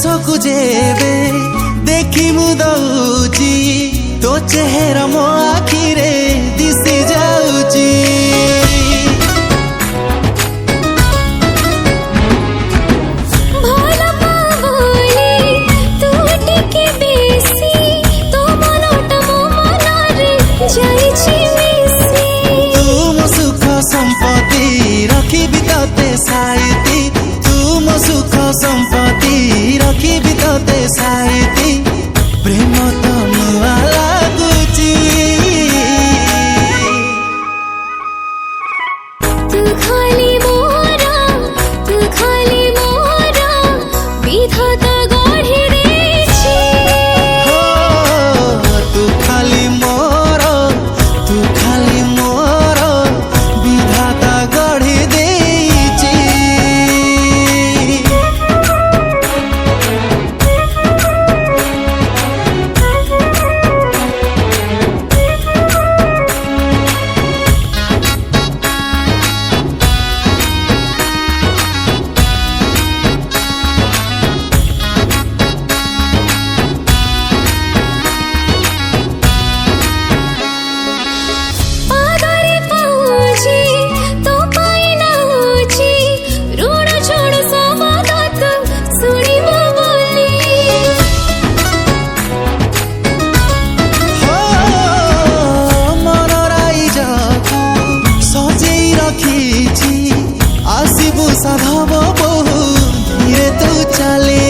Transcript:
पछकु जेबे देखी मुदौची तो चेहरा मो आखिरे दिसी जाऊची। संपत्ति रखी बिताते साइती तुम सुख संपत्ति रखी बिताते साइती प्रेम तो नुआ लागुची। तू खाली मोरा विधाता गढ़ी देछि। हो तू खाली मोरा विधाता गढ़ी देछि। आसिबु साधव बहु धीरे तू चले